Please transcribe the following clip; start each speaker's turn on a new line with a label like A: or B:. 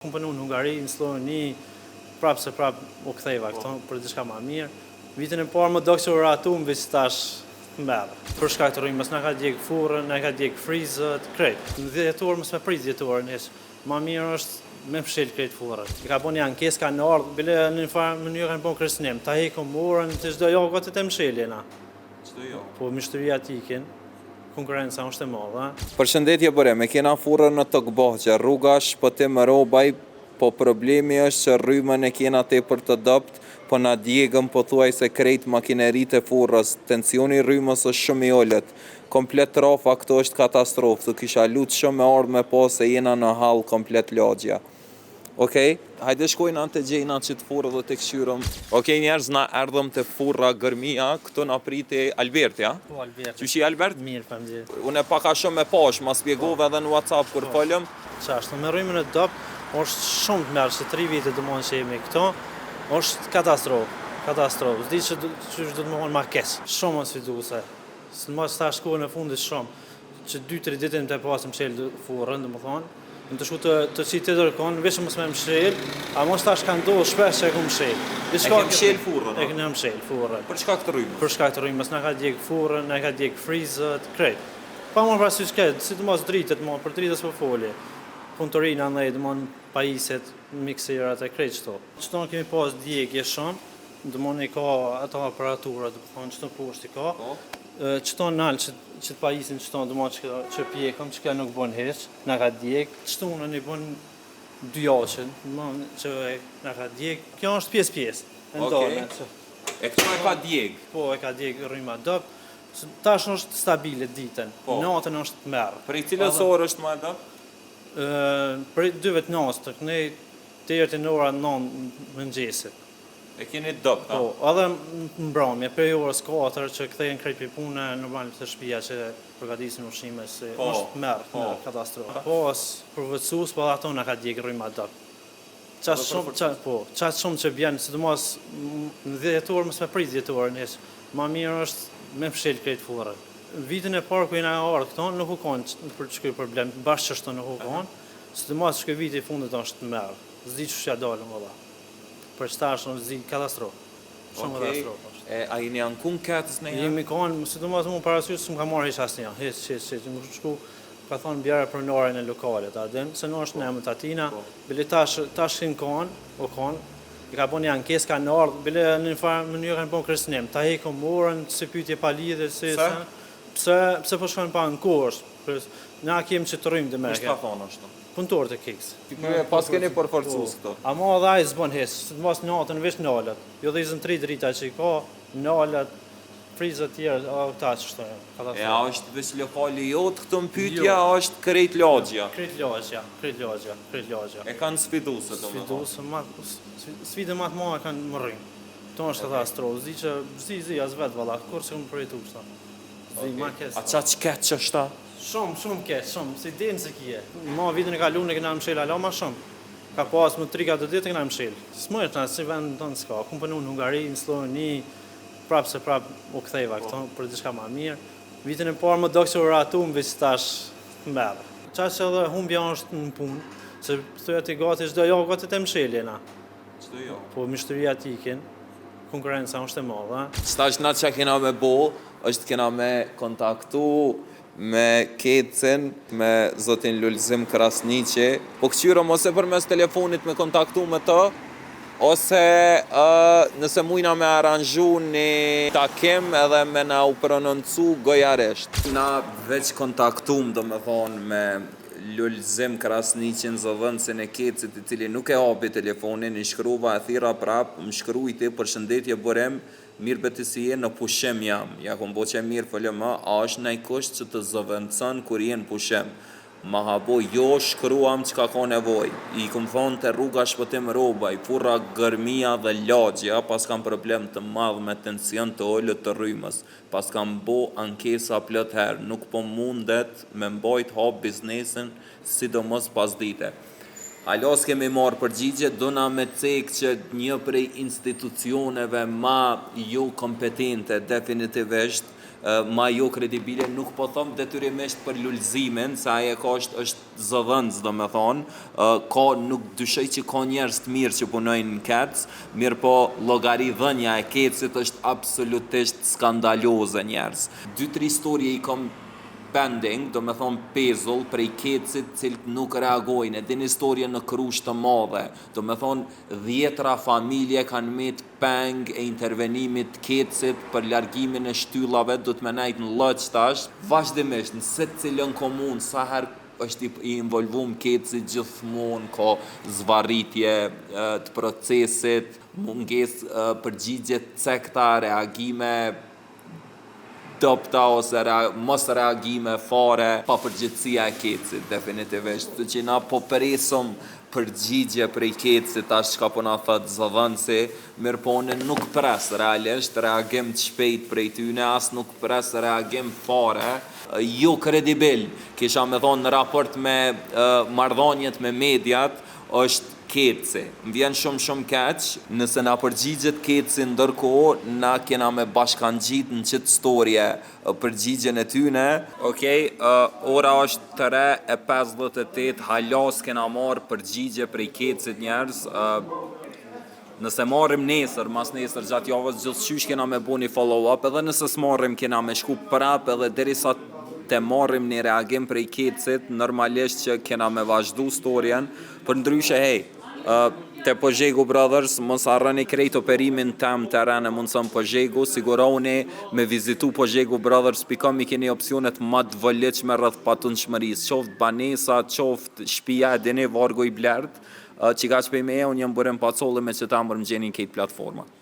A: Unë punu në Hungari, në Sloveni, prapë se prapë u ktheva këto për diçka më mirë. Vitin e parë më dokë që u ratu më veç tash merë. Për shkak të rrymës, na ka djegë furrën, na ka djegë frizët, krejt. Në 10 orë mësë me prit 10 orë nëheq. Ma mirë është me fshel krejt furrën. Ka bo një ankes, ka në ardhë, bile në një farë mënyrë kanë bo kërcënim. Ta hekum urën, të çdo javë gati të msheljena.
B: Çdo javë?
A: Po, mishtëria tikin. Konkurenca është e madhe.
B: Përshëndetje bëre, me kena furrën në Tokboqe, rruga Shpëtim Robaj, po problemi është që rrymën e kena tepër të dopt, po na djegëm pothuajse krejt makineritë e furrës, tensioni i rrymës është shumë i ulët. Komplet trafa këto është katastrofë, të kisha lutë shumë me ardhë me po se jena në hall komplet lagja. Okej, hajde shkojnë anë të gjejna që të furrë dhe të këshyrëm. Okej, njerëz, na erdhëm të furra Gërmia, këto na priti Alberti, ja?
A: Po, Alberti.
B: Qyshi Albert?
A: Mirë, familje.
B: Unë e paka shumë me pash, ma spjegove edhe në WhatsApp kur folëm.
A: Qashtu, me rrymën e dopt, është shumë të merë, që 3 vite të mund që jemi këto, është katastrofë. Zdi që do të më vonë ma kesë, shumë sfiduese. Së mos ta shkuve në fundit shumë, që 2-3 ditën të pasëm shelë furrën, dhe më thonë, në të shku të qitë të dërkonë, veshë mos me më shelë, a mos ta shka ndohë shpesh që e ku më shelë.
B: E kem shelë furrën?
A: E këne më shelë furrën.
B: Për shkak të rrymës?
A: Për shkak të rrymës, na ka djegë furrën, na ka djegë frizët, krejt. Pa më parasysh këtë, si të mos dritet, për dritës për foli. Punëtorina ndaj, dëmon pajiset, mikserat e krejt qëto. Qëto në kemi pas djegje shumë, dëmon i ka ato aparaturat, qëto poshtë i ka. Qëto nalë që të pajisin qëto dëmon që pjekëm, që ka nuk bon heq, na ka djegë. Qëto në një bon 2 jaqen, që na ka djegë. Kjo është pjesë.
B: E këto e ka djegë?
A: Po, e ka djegë rryma dopt. Tash është stabile ditën, natën është merë.
B: Për i cilës orë është më dopt?
A: Për 2 vetë nasë, ne të erë të në ora 9 mëngjesit.
B: E keni dopt, a?
A: Po, edhe mbrëmje, për orës 4 që kthehen krejt për punë, normal të shtëpia që përgatisin ushqime, se është merë, katastrofë. Po, përvëcus, po ato na ka djegë rryma dopt. Qatë shumë që bjenë, sidomos në 10 orë mësë me prit 10 orë nëheq, ma mirë është me fshel krejt furrën. Vitin e parë ku jena ardhë këto, nuk u konë për që këj problem, bashkë që shto nuk u konë, sidomos që këj viti i fundit është merë, zdi që shja dalëm vëlla. Për qëta është në zdi katastrofë, shumë katastrofë është.
B: A jeni ankun këtës në janë?
A: Jemi konë, sidomos mu parasysh së më ka marrë heq asë një, heq, më shku, ka thonë bjerë për nore në lokalet, se në është në emët atina, bile tash hinë konë, i ka bo një ankes, ka në ardhë, bile në një farë mënyrë kanë bo kërcënim, ta hekum urën, se pyetje pa lidhe, pse po shkojnë pa në kurs, na kemë që të rrymë dhe me.
B: Kështë ka thonë është?
A: Punëtorë të kiks.
B: Pas keni përforcus këto?
A: A ma dhe ajë zbën hes, së të mos natën veç nalët, jo dhe i zën 3 drita që i ka, nalët, frizët tjerë, ta që shtojnë.
B: E a është veç lokali jotë këtë mpytja, a është krejt lagja?
A: Krejt lagja.
B: E kanë sfiduse të më thonë?
A: Sfide matë ma e kanë më rrimë. To është katastrofë, zi, as vetë valla, kur se këmë përjetu kështa.
B: A qa që ketë që është ta?
A: Shumë ketë, si dinë se kje. Ma vitën e kalu në këna mshel ala ma shumë. Ka pas më 3-4 ditë e këna mshel. S'më e të nësë, si vend të në s'ka. Kumë punu në Hungari, në Sloveni, prapë se prapë u ktheva këto për diçka ma mirë. Vitin e parë më dokë që u ratu më veç tash merë. Qa që edhe humbja është në punë, se thuja t'i gati çdo javë gati të msheljena.
B: Çdo javë?
A: Po, mishtëria tikin, konkurenca është e madhe.
B: Stash na që kena me bo, është kena me kontaktu me Kecin, me zotin Lulzim Krasniqi, po këqyrëm ose për mes telefonit me kontaktu me të, ose nëse mujna me aranjhu një takim edhe me na u prononcu gojaresht. Na veç kontaktum do me thonë me Lulzim Krasniqin, zëvendësin e Kecit, i cili nuk e hapi telefonin, i shkruva e thira prap, më shkrujti përshëndetje Borem, mirë beti si je në pushim jam, ja kom bo që mirë fëllë a është nëj kusht që të zëvendësën kur jenë pushim. Ma habo, jo shkruam që ka ka nevoj. I kom thonë të rruga Shpëtim Robaj, furra Gërmia dhe lagja, pas kam problem të madhë me tension të ollët të rrymës. Pas kam bo ankesa plët herë, nuk po mundet me mbajt hap biznesin, sidomos pas dite. Alo s'kemi marrë përgjigje, dona me cekë që një prej institucioneve ma jo kompetente definitivisht ma jo kredibile, nuk po thom detyrimisht për lullzimin, se aje ka është zëdhënc, do me thonë, ka nuk dyshoj që ka njerëz të mirë që punojnë në kec, mirë po llogaridhënia e kecit është absolutisht skandaloze njerëz. 2-3 historie i kom pending, do me thonë pezull prej kecit cilët nuk reagojnë, edhe një historie në Krushë të madhe, do me thonë 10 familje kanë met peng e intervenimit kecit për largimin e shtyllave, do të me nejtë në Lloç tash, vazhdimisht në secilën komunë, sa herë është i involvum kecit gjithmonë, ka zvarritje të procesit, munges përgjigje të cekta, reagime dopta ose mos reagime fare, pa përgjithësia e kecit, definitivisht. Të që na po presim përgjigje prej kecit, tash çka po na thot zëdhënësi, mirë po unë nuk pres realisht reagim të shpejt prej tyne, as nuk pres reagim fare, jo kredibil, kisha me thonë në raport me marrëdhëniet me mediat, është keci. Më vjen shumë keq, nëse na përgjigjet keci ndërkohë, na kena me bashkangjit në qitë storje përgjigjen e tyne. Okej, ora është 3:58, halas kena marrë përgjigje prej kecit njerëz. Nëse marrim nesër, mas nesër gjatë javës gjithçysh kena me bu një follow-up, edhe nëse s'marrim kena me shku prap, edhe derisa te marrim një reagim prej kecit, normalisht që kena me vazhdu storjen, për ndryshe, te Pozhegu Brothers, mos harroni krejt operimin tem terren e mundson Pozhegu, siguroni me vizitu pozhegubrothers.com, i keni opsionet më të vëllëçme rreth patundshmërisë, qoftë banesa, qoftë shtëpia, dini vargu i blert, që ka shpej me unë jam bërën pacolli me që ta më gjeni këtë platforma.